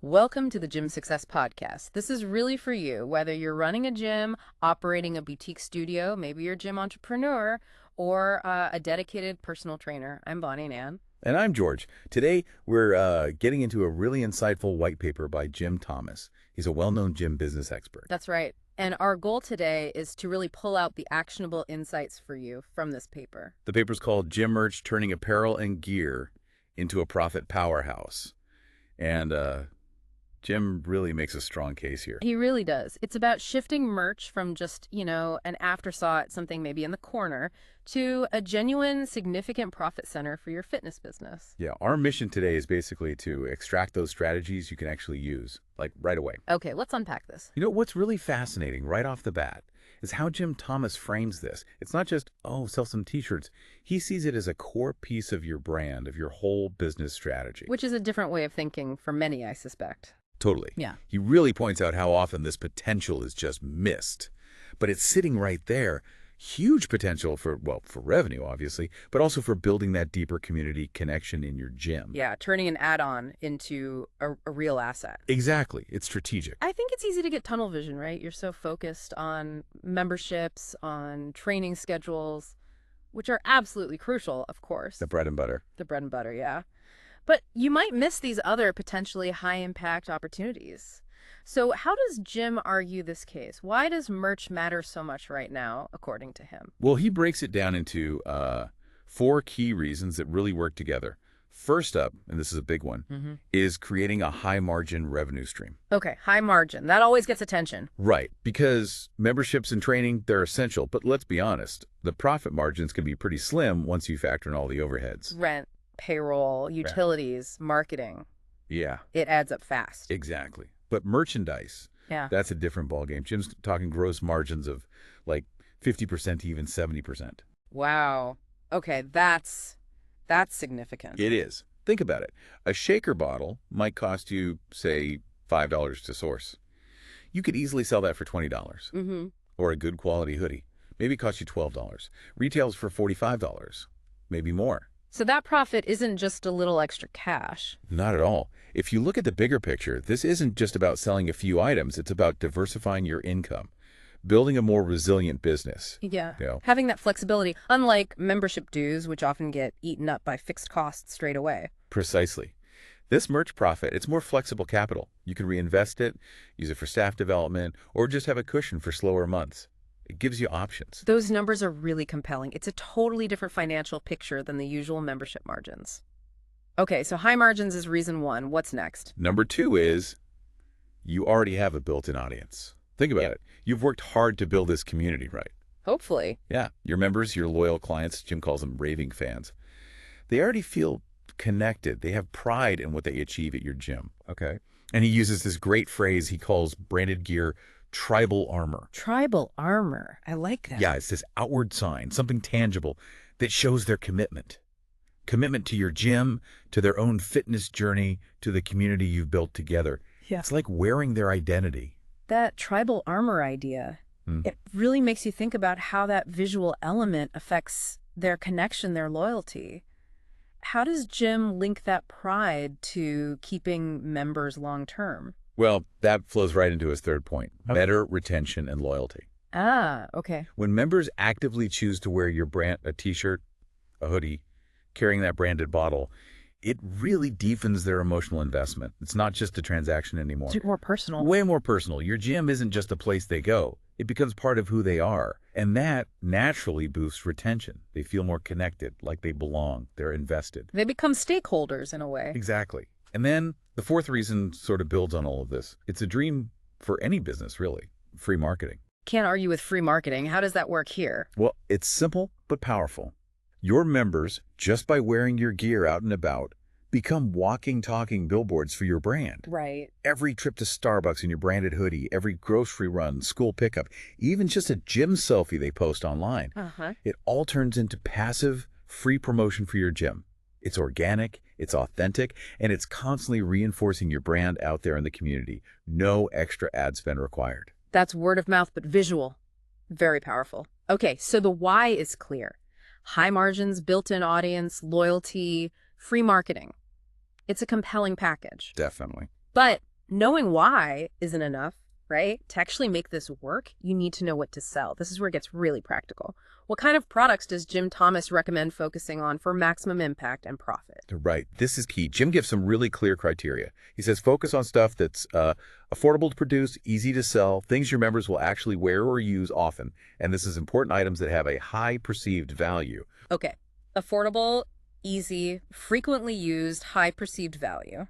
Welcome to the Gym Success Podcast. This is really for you, whether you're running a gym, operating a boutique studio, maybe you're a gym entrepreneur, or a dedicated personal trainer. I'm Bonnie and Ann. And I'm George. Today, we're getting into a really insightful white paper by jthomas. He's a well-known gym business expert. That's right. And our goal today is to really pull out the actionable insights for you from this paper. The paper's called Gym Merch, Turning Apparel and Gear into a Profit Powerhouse. And Jim really makes a strong case here. He really does. It's about shifting merch from just, an afterthought, something maybe in the corner, to a genuine, significant profit center for your fitness business. Yeah, our mission today is basically to extract those strategies you can actually use, like right away. Okay, let's unpack this. You know, what's really fascinating right off the bat is how jthomas frames this. It's not just, oh, sell some t-shirts. He sees it as a core piece of your brand, of your whole business strategy. Which is a different way of thinking for many, I suspect. Totally. Yeah. He really points out how often this potential is just missed. But it's sitting right there. Huge potential for revenue, obviously, but also for building that deeper community connection in your gym. Yeah, turning an add-on into a real asset. Exactly. It's strategic. I think it's easy to get tunnel vision, right? You're so focused on memberships, on training schedules, which are absolutely crucial, of course. The bread and butter. The bread and butter, yeah. But you might miss these other potentially high-impact opportunities. So how does Jim argue this case? Why does merch matter so much right now, according to him? Well, he breaks it down into 4 key reasons that really work together. First up, and this is a big one, is creating a high-margin revenue stream. Okay, high margin. That always gets attention. Right, because memberships and training, they're essential. But let's be honest, the profit margins can be pretty slim once you factor in all the overheads. Rent, payroll, utilities, marketing. Yeah. It adds up fast. Exactly. But merchandise, that's a different ballgame. Jim's talking gross margins of like 50% to even 70%. Wow. Okay, that's significant. It is. Think about it. A shaker bottle might cost you, say, $5 to source. You could easily sell that for $20. Or a good quality hoodie. Maybe cost you $12. Retails for $45, maybe more. So that profit isn't just a little extra cash. Not at all. If you look at the bigger picture, this isn't just about selling a few items. It's about diversifying your income, building a more resilient business. Yeah. You know? Having that flexibility, unlike membership dues, which often get eaten up by fixed costs straight away. Precisely. This merch profit, it's more flexible capital. You can reinvest it, use it for staff development, or just have a cushion for slower months. It gives you options. Those numbers are really compelling. It's a totally different financial picture than the usual membership margins. Okay, so high margins is reason 1. What's next? Number 2 is you already have a built-in audience. Think about it. You've worked hard to build this community, right? Hopefully. Yeah. Your members, your loyal clients, Jim calls them raving fans. They already feel connected. They have pride in what they achieve at your gym. Okay. And he uses this great phrase he calls branded gear tribal armor. Tribal armor. I like that. Yeah, it's this outward sign, something tangible that shows their commitment. Commitment to your gym, to their own fitness journey, to the community you've built together. Yeah. It's like wearing their identity. That tribal armor idea, it really makes you think about how that visual element affects their connection, their loyalty. How does Jim link that pride to keeping members long-term? Well, that flows right into his third point, better retention and loyalty. Ah, okay. When members actively choose to wear your brand, a t-shirt, a hoodie, carrying that branded bottle, it really deepens their emotional investment. It's not just a transaction anymore. It's more personal. Way more personal. Your gym isn't just a place they go. It becomes part of who they are. And that naturally boosts retention. They feel more connected, like they belong. They're invested. They become stakeholders in a way. Exactly. And then the fourth reason sort of builds on all of this. It's a dream for any business, really. Free marketing. Can't argue with free marketing. How does that work here? Well, it's simple but powerful. Your members, just by wearing your gear out and about, become walking, talking billboards for your brand. Right. Every trip to Starbucks in your branded hoodie, every grocery run, school pickup, even just a gym selfie they post online. It all turns into passive, free promotion for your gym. It's organic, it's authentic, and it's constantly reinforcing your brand out there in the community. No extra ad spend required. That's word of mouth, but visual. Very powerful. Okay, so the why is clear. High margins, built-in audience, loyalty, free marketing. It's a compelling package. Definitely. But knowing why isn't enough, right? To actually make this work, you need to know what to sell. This is where it gets really practical. What kind of products does Jim Thomas recommend focusing on for maximum impact and profit? Right. This is key. Jim gives some really clear criteria. He says focus on stuff that's affordable to produce, easy to sell, things your members will actually wear or use often. And this is important items that have a high perceived value. Okay. Affordable, easy, frequently used, high perceived value.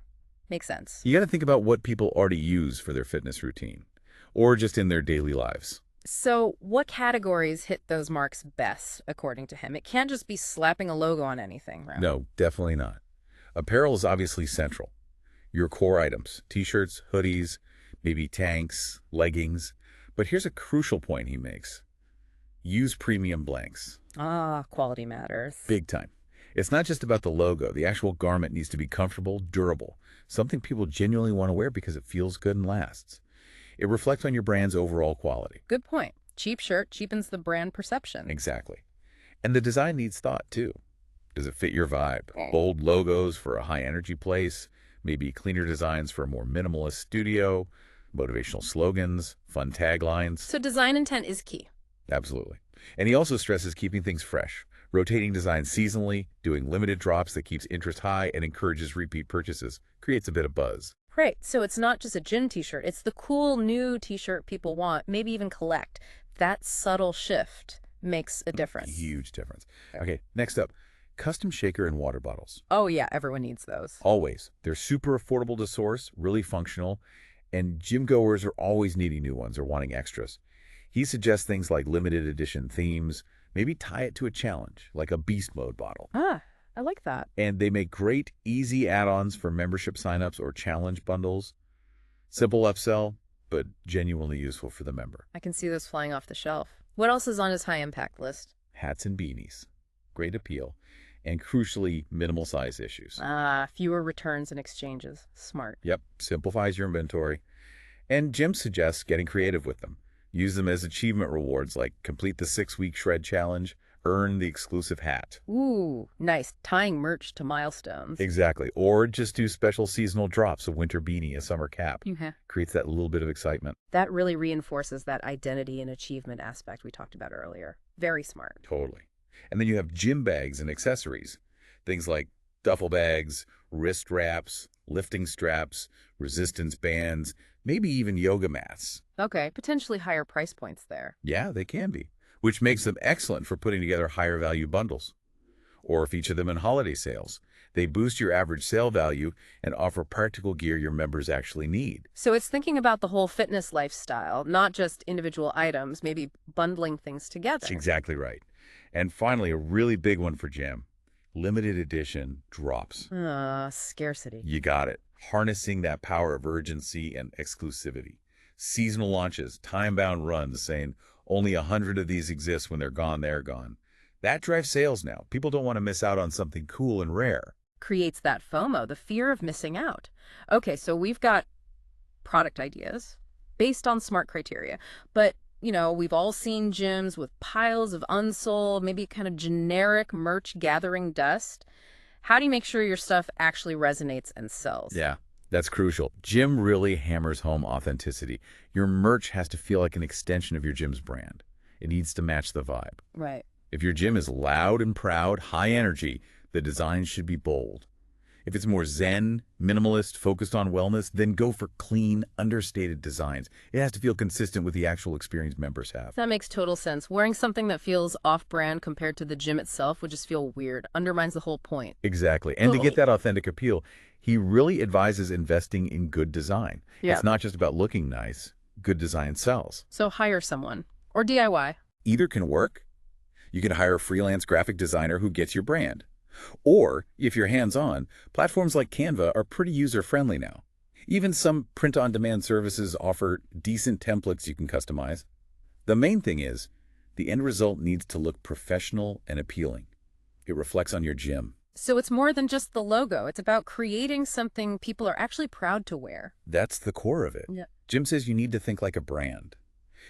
Makes sense. You got to think about what people already use for their fitness routine or just in their daily lives. So what categories hit those marks best, according to him? It can't just be slapping a logo on anything, right? No, definitely not. Apparel is obviously central. Your core items, t-shirts, hoodies, maybe tanks, leggings. But here's a crucial point he makes. Use premium blanks. Ah, quality matters. Big time. It's not just about the logo. The actual garment needs to be comfortable, durable, something people genuinely want to wear because it feels good and lasts. It reflects on your brand's overall quality. Good point. Cheap shirt cheapens the brand perception. Exactly. And the design needs thought, too. Does it fit your vibe? Bold logos for a high-energy place, maybe cleaner designs for a more minimalist studio, motivational slogans, fun taglines. So design intent is key. Absolutely. And he also stresses keeping things fresh, rotating designs seasonally, doing limited drops that keeps interest high and encourages repeat purchases, creates a bit of buzz. Right. So it's not just a gym t-shirt. It's the cool new t-shirt people want, maybe even collect. That subtle shift makes a difference. Huge difference. Okay, next up, custom shaker and water bottles. Oh, yeah. Everyone needs those. Always. They're super affordable to source, really functional, and gym goers are always needing new ones or wanting extras. He suggests things like limited edition themes, maybe tie it to a challenge, like a beast mode bottle. Ah, I like that. And they make great, easy add-ons for membership signups or challenge bundles. Simple upsell, but genuinely useful for the member. I can see those flying off the shelf. What else is on his high-impact list? Hats and beanies. Great appeal. And crucially, minimal size issues. Ah, fewer returns and exchanges. Smart. Yep, simplifies your inventory. And Jim suggests getting creative with them. Use them as achievement rewards, like complete the 6-week shred challenge, earn the exclusive hat. Ooh, nice. Tying merch to milestones. Exactly. Or just do special seasonal drops, a winter beanie, a summer cap. Okay. Creates that little bit of excitement. That really reinforces that identity and achievement aspect we talked about earlier. Very smart. Totally. And then you have gym bags and accessories. Things like duffel bags, wrist wraps, lifting straps, resistance bands, maybe even yoga mats. Okay, potentially higher price points there. Yeah, they can be, which makes them excellent for putting together higher value bundles. Or feature them in holiday sales. They boost your average sale value and offer practical gear your members actually need. So it's thinking about the whole fitness lifestyle, not just individual items, maybe bundling things together. That's exactly right. And finally, a really big one for Jim. Limited edition drops. Scarcity. You got it. Harnessing that power of urgency and exclusivity. Seasonal launches, time-bound runs saying only 100 of these exist. When they're gone. That drives sales now. People don't want to miss out on something cool and rare. Creates that FOMO, the fear of missing out. Okay, so we've got product ideas based on smart criteria. But, you know, we've all seen gyms with piles of unsold, maybe kind of generic merch gathering dust. How do you make sure your stuff actually resonates and sells? Yeah, that's crucial. Jim really hammers home authenticity. Your merch has to feel like an extension of your gym's brand. It needs to match the vibe. Right. If your gym is loud and proud, high energy, the design should be bold. If it's more zen, minimalist, focused on wellness, then go for clean, understated designs. It has to feel consistent with the actual experience members have. That makes total sense. Wearing something that feels off-brand compared to the gym itself would just feel weird. Undermines the whole point. Exactly. And to get that authentic appeal, he really advises investing in good design. Yeah. It's not just about looking nice. Good design sells. So hire someone. Or DIY. Either can work. You can hire a freelance graphic designer who gets your brand. Or, if you're hands-on, platforms like Canva are pretty user-friendly now. Even some print-on-demand services offer decent templates you can customize. The main thing is, the end result needs to look professional and appealing. It reflects on your gym. So it's more than just the logo. It's about creating something people are actually proud to wear. That's the core of it. Yeah. Jim says you need to think like a brand.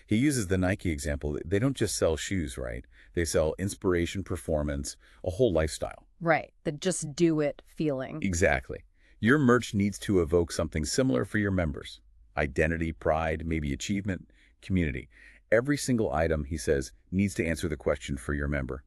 He uses the Nike example. They don't just sell shoes, right? They sell inspiration, performance, a whole lifestyle. Right. The just do it feeling. Exactly. Your merch needs to evoke something similar for your members. Identity, pride, maybe achievement, community. Every single item, he says, needs to answer the question for your member.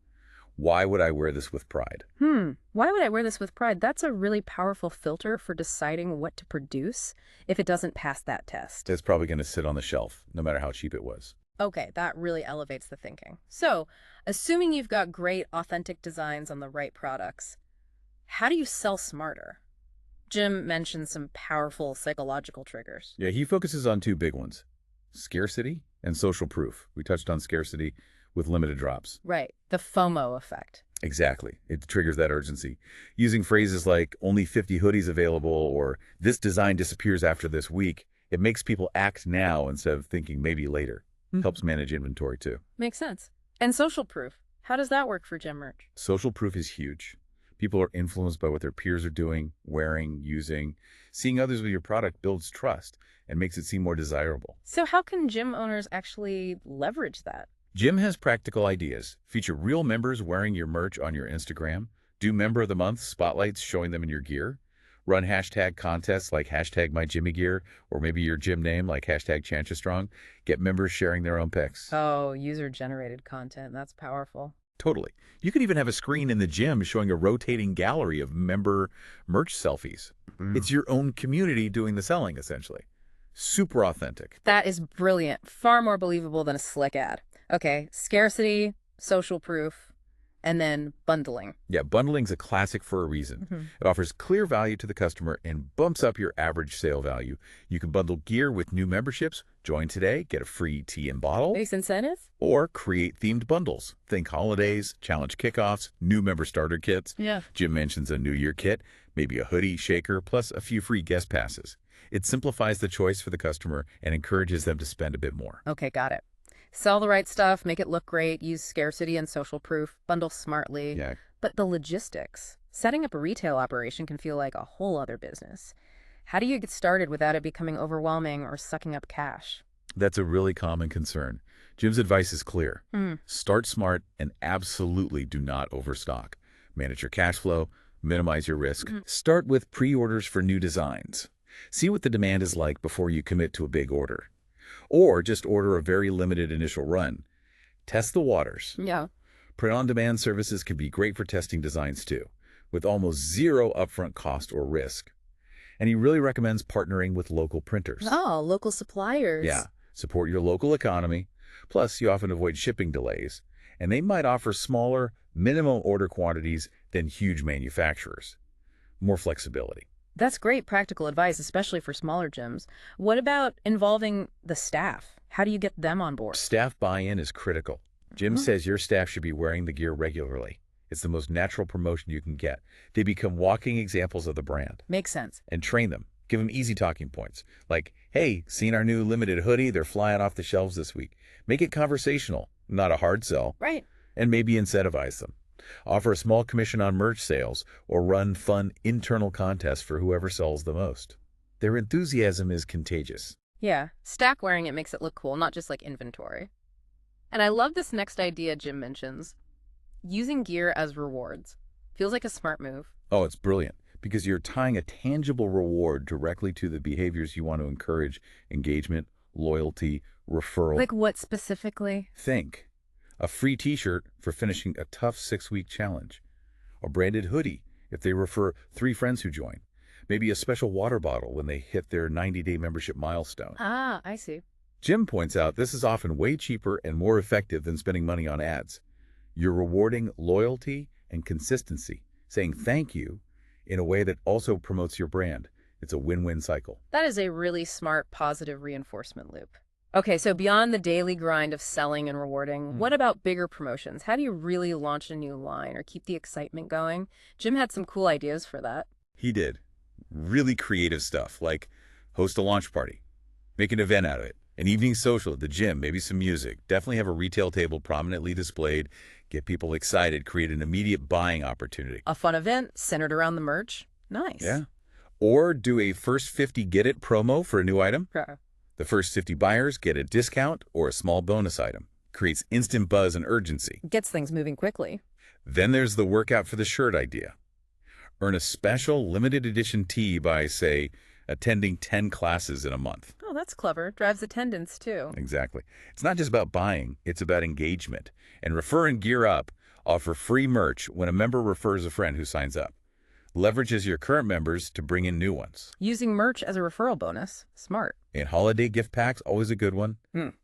Why would I wear this with pride? Why would I wear this with pride? That's a really powerful filter for deciding what to produce if it doesn't pass that test. It's probably going to sit on the shelf, no matter how cheap it was. Okay, that really elevates the thinking. So, assuming you've got great, authentic designs on the right products, how do you sell smarter? Jim mentioned some powerful psychological triggers. Yeah, he focuses on two big ones, scarcity and social proof. We touched on scarcity with limited drops. Right, the FOMO effect. Exactly. It triggers that urgency. Using phrases like only 50 hoodies available or this design disappears after this week, it makes people act now instead of thinking maybe later. Helps manage inventory too. Makes sense. And social proof. How does that work for gym merch? Social proof is huge. People are influenced by what their peers are doing, wearing, using. Seeing others with your product builds trust and makes it seem more desirable. So how can gym owners actually leverage that? Jim has practical ideas. Feature real members wearing your merch on your Instagram. Do Member of the Month spotlights showing them in your gear. Run hashtag contests like hashtag MyJimmyGear or maybe your gym name like hashtag ChanchaStrong. Get members sharing their own pics. Oh, user-generated content. That's powerful. Totally. You could even have a screen in the gym showing a rotating gallery of member merch selfies. It's your own community doing the selling, essentially. Super authentic. That is brilliant. Far more believable than a slick ad. Okay, scarcity, social proof, and then bundling. Yeah, bundling's a classic for a reason. It offers clear value to the customer and bumps up your average sale value. You can bundle gear with new memberships. Join today, get a free tea and bottle. Nice incentive? Or create themed bundles. Think holidays, challenge kickoffs, new member starter kits. Yeah. Jim mentions a New Year kit, maybe a hoodie, shaker, plus a few free guest passes. It simplifies the choice for the customer and encourages them to spend a bit more. Okay, got it. Sell the right stuff, make it look great, use scarcity and social proof, bundle smartly. Yeah. But the logistics. Setting up a retail operation can feel like a whole other business. How do you get started without it becoming overwhelming or sucking up cash? That's a really common concern. Jim's advice is clear. Start smart and absolutely do not overstock. Manage your cash flow, minimize your risk. Start with pre-orders for new designs. See what the demand is like before you commit to a big order. Or just order a very limited initial run. Test the waters. Yeah. Print-on-demand services can be great for testing designs too, with almost zero upfront cost or risk. And he really recommends partnering with local printers. Oh, local suppliers. Yeah, support your local economy. Plus, you often avoid shipping delays, and they might offer smaller, minimum order quantities than huge manufacturers. More flexibility. That's great practical advice, especially for smaller gyms. What about involving the staff? How do you get them on board? Staff buy-in is critical. Jim says your staff should be wearing the gear regularly. It's the most natural promotion you can get. They become walking examples of the brand. Makes sense. And train them. Give them easy talking points. Like, hey, seen our new limited hoodie? They're flying off the shelves this week. Make it conversational, not a hard sell. Right. And maybe incentivize them. Offer a small commission on merch sales or run fun internal contests for whoever sells the most. Their enthusiasm is contagious. Yeah. Stack wearing it makes it look cool, not just like inventory. And I love this next idea Jim mentions. Using gear as rewards. Feels like a smart move. Oh, it's brilliant because you're tying a tangible reward directly to the behaviors you want to encourage: engagement, loyalty, referral. Like what specifically? Think. A free t-shirt for finishing a tough 6-week challenge. A branded hoodie if they refer 3 friends who join. Maybe a special water bottle when they hit their 90-day membership milestone. Ah, I see. Jim points out this is often way cheaper and more effective than spending money on ads. You're rewarding loyalty and consistency, saying thank you in a way that also promotes your brand. It's a win-win cycle. That is a really smart, positive reinforcement loop. Okay, so beyond the daily grind of selling and rewarding, what about bigger promotions? How do you really launch a new line or keep the excitement going? Jim had some cool ideas for that. He did. Really creative stuff, like host a launch party, make an event out of it, an evening social at the gym, maybe some music. Definitely have a retail table prominently displayed, get people excited, create an immediate buying opportunity. A fun event centered around the merch. Nice. Yeah. Or do a first 50 get it promo for a new item. Yeah. The first 50 buyers get a discount or a small bonus item. Creates instant buzz and urgency. Gets things moving quickly. Then there's the workout for the shirt idea. Earn a special limited edition tee by, say, attending 10 classes in a month. Oh, that's clever. Drives attendance, too. Exactly. It's not just about buying, it's about engagement. And Refer and Gear Up offer free merch when a member refers a friend who signs up. Leverages your current members to bring in new ones. Using merch as a referral bonus. Smart. And holiday gift packs, always a good one.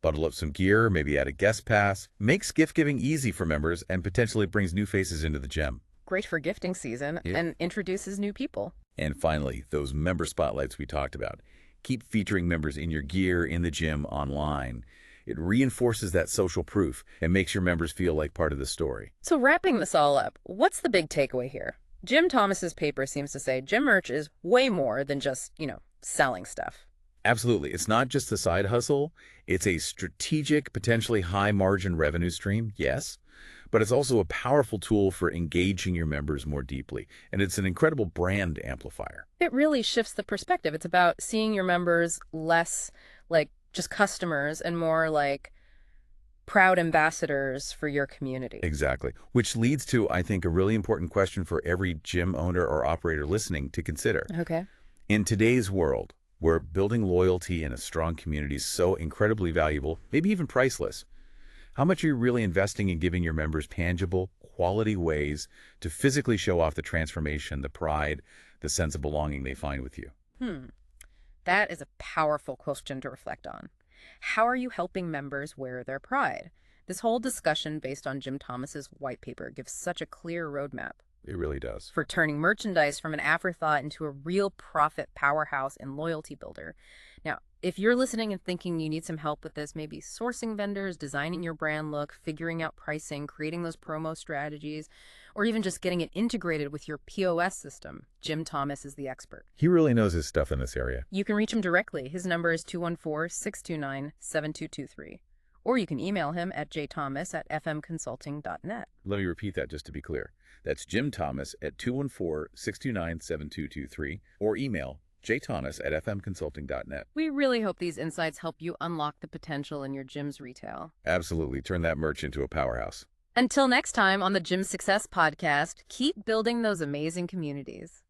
Bundle up some gear, maybe add a guest pass. Makes gift giving easy for members and potentially brings new faces into the gym. Great for gifting season and introduces new people. And finally, those member spotlights we talked about. Keep featuring members in your gear, in the gym, online. It reinforces that social proof and makes your members feel like part of the story. So wrapping this all up, what's the big takeaway here? Jim Thomas's paper seems to say gym merch is way more than just, selling stuff. Absolutely. It's not just a side hustle. It's a strategic, potentially high-margin revenue stream, yes, but it's also a powerful tool for engaging your members more deeply, and it's an incredible brand amplifier. It really shifts the perspective. It's about seeing your members less like just customers and more like proud ambassadors for your community. Exactly. Which leads to, I think, a really important question for every gym owner or operator listening to consider. Okay. In today's world, where building loyalty in a strong community is so incredibly valuable, maybe even priceless, how much are you really investing in giving your members tangible, quality ways to physically show off the transformation, the pride, the sense of belonging they find with you? That is a powerful question to reflect on. How are you helping members wear their pride? This whole discussion based on Jim Thomas's white paper gives such a clear roadmap. It really does. For turning merchandise from an afterthought into a real profit powerhouse and loyalty builder. Now, if you're listening and thinking you need some help with this, maybe sourcing vendors, designing your brand look, figuring out pricing, creating those promo strategies, or even just getting it integrated with your POS system, Jim Thomas is the expert. He really knows his stuff in this area. You can reach him directly. His number is 214-629-7223. Or you can email him at jthomas@fmconsulting.net. Let me repeat that just to be clear. That's Jim Thomas at 214-629-7223 or email jthomas@fmconsulting.net. We really hope these insights help you unlock the potential in your gym's retail. Absolutely. Turn that merch into a powerhouse. Until next time on the Gym Success Podcast, keep building those amazing communities.